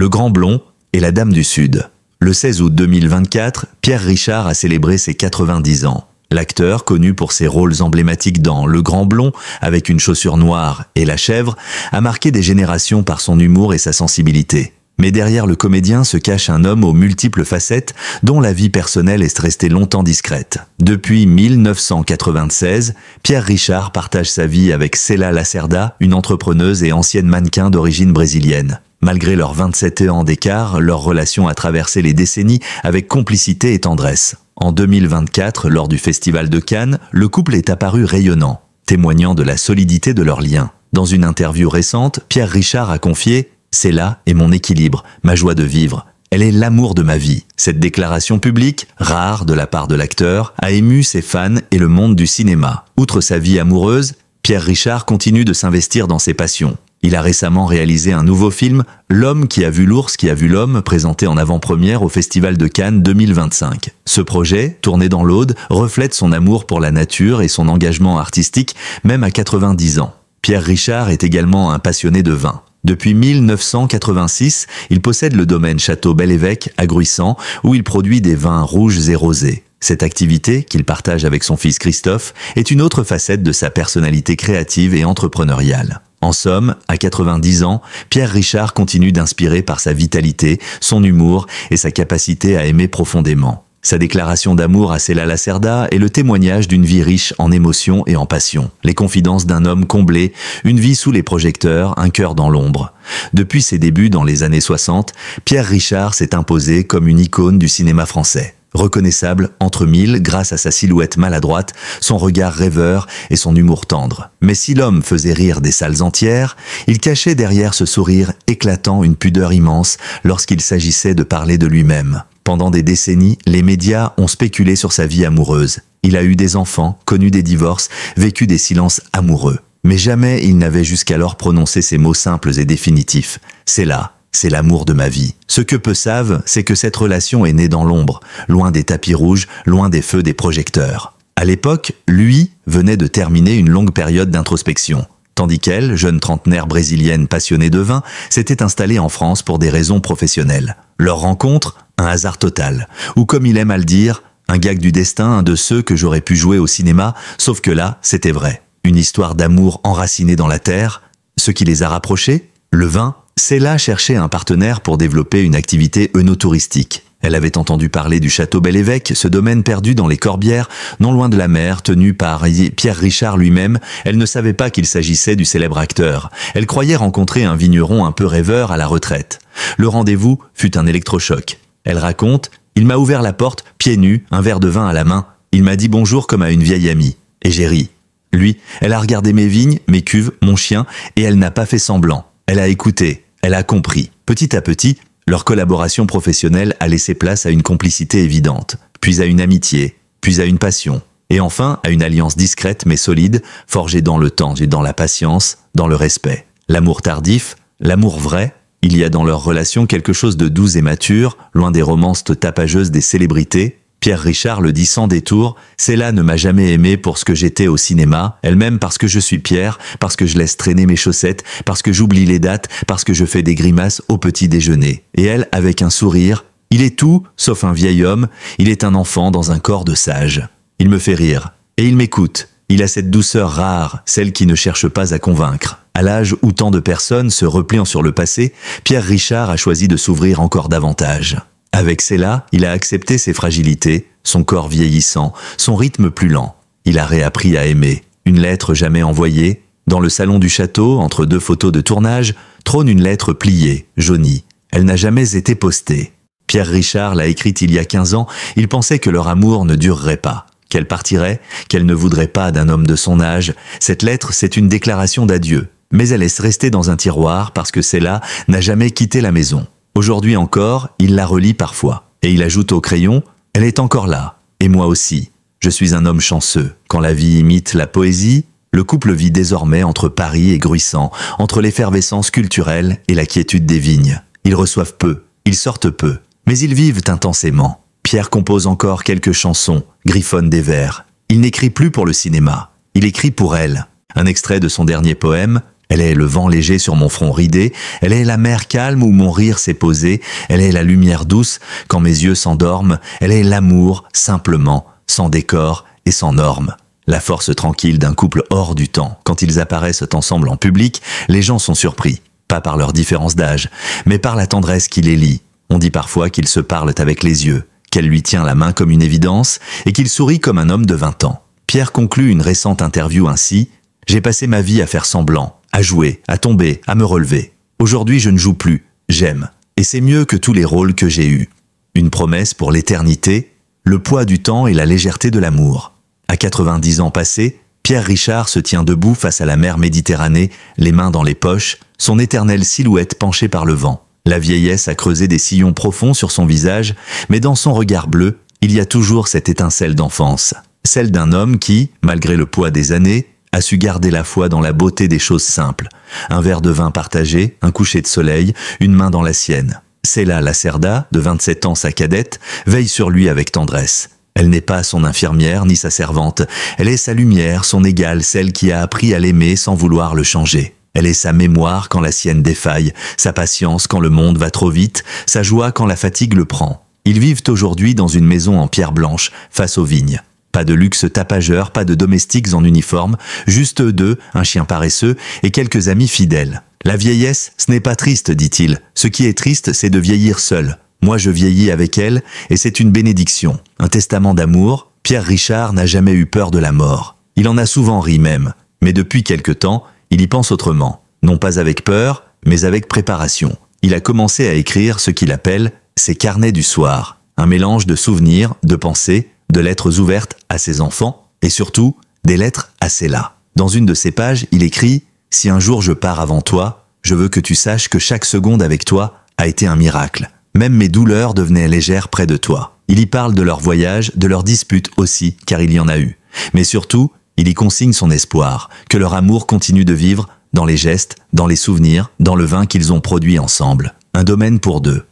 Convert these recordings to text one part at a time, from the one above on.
Le Grand Blond et La Dame du Sud. Le 16 août 2024, Pierre Richard a célébré ses 90 ans. L'acteur, connu pour ses rôles emblématiques dans Le Grand Blond, avec une chaussure noire et La Chèvre, a marqué des générations par son humour et sa sensibilité. Mais derrière le comédien se cache un homme aux multiples facettes dont la vie personnelle est restée longtemps discrète. Depuis 1996, Pierre Richard partage sa vie avec Céla Lacerda, une entrepreneuse et ancienne mannequin d'origine brésilienne. Malgré leurs 27 ans d'écart, leur relation a traversé les décennies avec complicité et tendresse. En 2024, lors du Festival de Cannes, le couple est apparu rayonnant, témoignant de la solidité de leur lien. Dans une interview récente, Pierre Richard a confié « Céla est mon équilibre, ma joie de vivre. Elle est l'amour de ma vie ». Cette déclaration publique, rare de la part de l'acteur, a ému ses fans et le monde du cinéma. Outre sa vie amoureuse, Pierre Richard continue de s'investir dans ses passions. Il a récemment réalisé un nouveau film, L'homme qui a vu l'ours qui a vu l'homme, présenté en avant-première au Festival de Cannes 2025. Ce projet, tourné dans l'Aude, reflète son amour pour la nature et son engagement artistique, même à 90 ans. Pierre Richard est également un passionné de vin. Depuis 1986, il possède le domaine Château Bel-Évêque à Gruissant, où il produit des vins rouges et rosés. Cette activité, qu'il partage avec son fils Christophe, est une autre facette de sa personnalité créative et entrepreneuriale. En somme, à 90 ans, Pierre Richard continue d'inspirer par sa vitalité, son humour et sa capacité à aimer profondément. Sa déclaration d'amour à Céla Lacerda est le témoignage d'une vie riche en émotions et en passion. Les confidences d'un homme comblé, une vie sous les projecteurs, un cœur dans l'ombre. Depuis ses débuts dans les années 60, Pierre Richard s'est imposé comme une icône du cinéma français. Reconnaissable entre mille grâce à sa silhouette maladroite, son regard rêveur et son humour tendre. Mais si l'homme faisait rire des salles entières, il cachait derrière ce sourire éclatant une pudeur immense lorsqu'il s'agissait de parler de lui-même. Pendant des décennies, les médias ont spéculé sur sa vie amoureuse. Il a eu des enfants, connu des divorces, vécu des silences amoureux. Mais jamais il n'avait jusqu'alors prononcé ces mots simples et définitifs. C'est là. C'est l'amour de ma vie. Ce que peu savent, c'est que cette relation est née dans l'ombre, loin des tapis rouges, loin des feux des projecteurs. À l'époque, lui venait de terminer une longue période d'introspection, tandis qu'elle, jeune trentenaire brésilienne passionnée de vin, s'était installée en France pour des raisons professionnelles. Leur rencontre, un hasard total, ou comme il aime à le dire, un gag du destin, un de ceux que j'aurais pu jouer au cinéma, sauf que là, c'était vrai. Une histoire d'amour enracinée dans la terre. Ce qui les a rapprochés, le vin. Céla cherchait un partenaire pour développer une activité œnotouristique. Elle avait entendu parler du Château Bel-Évêque, ce domaine perdu dans les Corbières, non loin de la mer, tenu par Pierre Richard lui-même. Elle ne savait pas qu'il s'agissait du célèbre acteur. Elle croyait rencontrer un vigneron un peu rêveur à la retraite. Le rendez-vous fut un électrochoc. Elle raconte « Il m'a ouvert la porte, pieds nus, un verre de vin à la main. Il m'a dit bonjour comme à une vieille amie. Et j'ai ri. Lui, elle a regardé mes vignes, mes cuves, mon chien, et elle n'a pas fait semblant. Elle a écouté. Elle a compris. Petit à petit, leur collaboration professionnelle a laissé place à une complicité évidente, puis à une amitié, puis à une passion, et enfin à une alliance discrète mais solide, forgée dans le temps et dans la patience, dans le respect. L'amour tardif, l'amour vrai, il y a dans leur relation quelque chose de doux et mature, loin des romances tapageuses des célébrités. Pierre Richard le dit sans détour, Céla ne m'a jamais aimé pour ce que j'étais au cinéma, elle m'aime parce que je suis Pierre, parce que je laisse traîner mes chaussettes, parce que j'oublie les dates, parce que je fais des grimaces au petit déjeuner. Et elle, avec un sourire, il est tout, sauf un vieil homme, il est un enfant dans un corps de sage. Il me fait rire, et il m'écoute. Il a cette douceur rare, celle qui ne cherche pas à convaincre. À l'âge où tant de personnes se replient sur le passé, Pierre Richard a choisi de s'ouvrir encore davantage. Avec Céla, il a accepté ses fragilités, son corps vieillissant, son rythme plus lent. Il a réappris à aimer. Une lettre jamais envoyée. Dans le salon du château, entre deux photos de tournage, trône une lettre pliée, jaunie. Elle n'a jamais été postée. Pierre Richard l'a écrite il y a 15 ans, il pensait que leur amour ne durerait pas, qu'elle partirait, qu'elle ne voudrait pas d'un homme de son âge. Cette lettre, c'est une déclaration d'adieu. Mais elle est restée dans un tiroir parce que Céla n'a jamais quitté la maison. Aujourd'hui encore, il la relit parfois. Et il ajoute au crayon « Elle est encore là. Et moi aussi. Je suis un homme chanceux. Quand la vie imite la poésie, le couple vit désormais entre Paris et Gruissant, entre l'effervescence culturelle et la quiétude des vignes. Ils reçoivent peu, ils sortent peu, mais ils vivent intensément. Pierre compose encore quelques chansons, griffonne des vers. Il n'écrit plus pour le cinéma. Il écrit pour elle. Un extrait de son dernier poème, Elle est le vent léger sur mon front ridé, elle est la mer calme où mon rire s'est posé, elle est la lumière douce quand mes yeux s'endorment, elle est l'amour, simplement, sans décor et sans normes. La force tranquille d'un couple hors du temps. Quand ils apparaissent ensemble en public, les gens sont surpris, pas par leur différence d'âge, mais par la tendresse qui les lie. On dit parfois qu'ils se parlent avec les yeux, qu'elle lui tient la main comme une évidence et qu'il sourit comme un homme de 20 ans. Pierre conclut une récente interview ainsi « J'ai passé ma vie à faire semblant, à jouer, à tomber, à me relever. Aujourd'hui, je ne joue plus, j'aime. Et c'est mieux que tous les rôles que j'ai eus. Une promesse pour l'éternité, le poids du temps et la légèreté de l'amour. » À 90 ans passés, Pierre Richard se tient debout face à la mer Méditerranée, les mains dans les poches, son éternelle silhouette penchée par le vent. La vieillesse a creusé des sillons profonds sur son visage, mais dans son regard bleu, il y a toujours cette étincelle d'enfance. Celle d'un homme qui, malgré le poids des années, a su garder la foi dans la beauté des choses simples. Un verre de vin partagé, un coucher de soleil, une main dans la sienne. Céla Lacerda, de 27 ans sa cadette, veille sur lui avec tendresse. Elle n'est pas son infirmière ni sa servante, elle est sa lumière, son égale, celle qui a appris à l'aimer sans vouloir le changer. Elle est sa mémoire quand la sienne défaille, sa patience quand le monde va trop vite, sa joie quand la fatigue le prend. Ils vivent aujourd'hui dans une maison en pierre blanche, face aux vignes. Pas de luxe tapageur, pas de domestiques en uniforme, juste eux deux, un chien paresseux et quelques amis fidèles. La vieillesse, ce n'est pas triste, dit-il. Ce qui est triste, c'est de vieillir seul. Moi, je vieillis avec elle, et c'est une bénédiction, un testament d'amour. Pierre Richard n'a jamais eu peur de la mort. Il en a souvent ri même, mais depuis quelque temps, il y pense autrement. Non pas avec peur, mais avec préparation. Il a commencé à écrire ce qu'il appelle ses carnets du soir, un mélange de souvenirs, de pensées, de lettres ouvertes à ses enfants, et surtout, des lettres à Céla. Dans une de ses pages, il écrit « Si un jour je pars avant toi, je veux que tu saches que chaque seconde avec toi a été un miracle. Même mes douleurs devenaient légères près de toi. » Il y parle de leur voyage, de leurs disputes aussi, car il y en a eu. Mais surtout, il y consigne son espoir, que leur amour continue de vivre dans les gestes, dans les souvenirs, dans le vin qu'ils ont produit ensemble. Un domaine pour deux.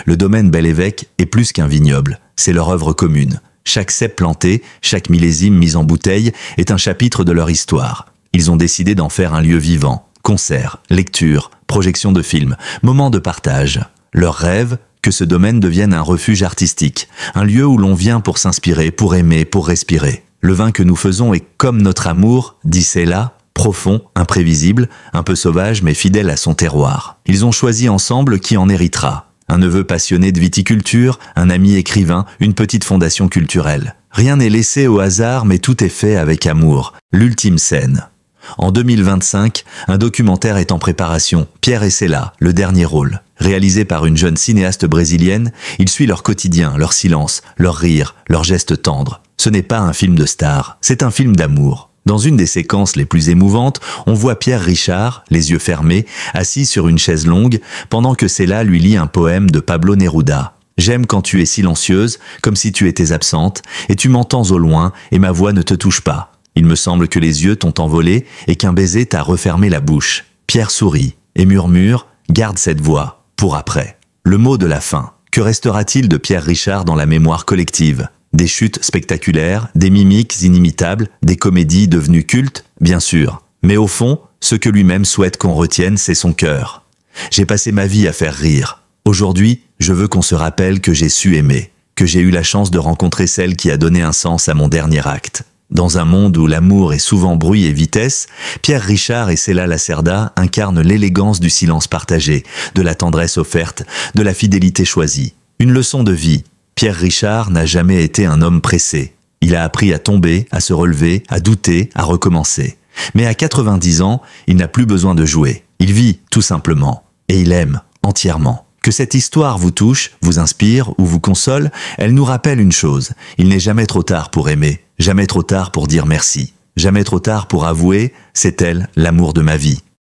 Le domaine Bel-Évêque est plus qu'un vignoble, c'est leur œuvre commune. Chaque cep planté, chaque millésime mis en bouteille est un chapitre de leur histoire. Ils ont décidé d'en faire un lieu vivant. Concerts, lectures, projections de films, moments de partage. Leur rêve, que ce domaine devienne un refuge artistique, un lieu où l'on vient pour s'inspirer, pour aimer, pour respirer. Le vin que nous faisons est comme notre amour, dit Céla, profond, imprévisible, un peu sauvage mais fidèle à son terroir. Ils ont choisi ensemble qui en héritera. Un neveu passionné de viticulture, un ami écrivain, une petite fondation culturelle. Rien n'est laissé au hasard mais tout est fait avec amour. L'ultime scène. En 2025, un documentaire est en préparation, Pierre et Céla, le dernier rôle. Réalisé par une jeune cinéaste brésilienne, il suit leur quotidien, leur silence, leur rire, leurs gestes tendres. Ce n'est pas un film de star, c'est un film d'amour. Dans une des séquences les plus émouvantes, on voit Pierre Richard, les yeux fermés, assis sur une chaise longue, pendant que Céla lui lit un poème de Pablo Neruda. « J'aime quand tu es silencieuse, comme si tu étais absente, et tu m'entends au loin, et ma voix ne te touche pas. Il me semble que les yeux t'ont envolé et qu'un baiser t'a refermé la bouche. » Pierre sourit et murmure « Garde cette voix, pour après. » Le mot de la fin. Que restera-t-il de Pierre Richard dans la mémoire collective? Des chutes spectaculaires, des mimiques inimitables, des comédies devenues cultes, bien sûr. Mais au fond, ce que lui-même souhaite qu'on retienne, c'est son cœur. J'ai passé ma vie à faire rire. Aujourd'hui, je veux qu'on se rappelle que j'ai su aimer, que j'ai eu la chance de rencontrer celle qui a donné un sens à mon dernier acte. Dans un monde où l'amour est souvent bruit et vitesse, Pierre Richard et Céla Lacerda incarnent l'élégance du silence partagé, de la tendresse offerte, de la fidélité choisie. Une leçon de vie. Pierre Richard n'a jamais été un homme pressé. Il a appris à tomber, à se relever, à douter, à recommencer. Mais à 90 ans, il n'a plus besoin de jouer. Il vit, tout simplement. Et il aime, entièrement. Que cette histoire vous touche, vous inspire ou vous console, elle nous rappelle une chose. Il n'est jamais trop tard pour aimer. Jamais trop tard pour dire merci. Jamais trop tard pour avouer, c'est elle, l'amour de ma vie.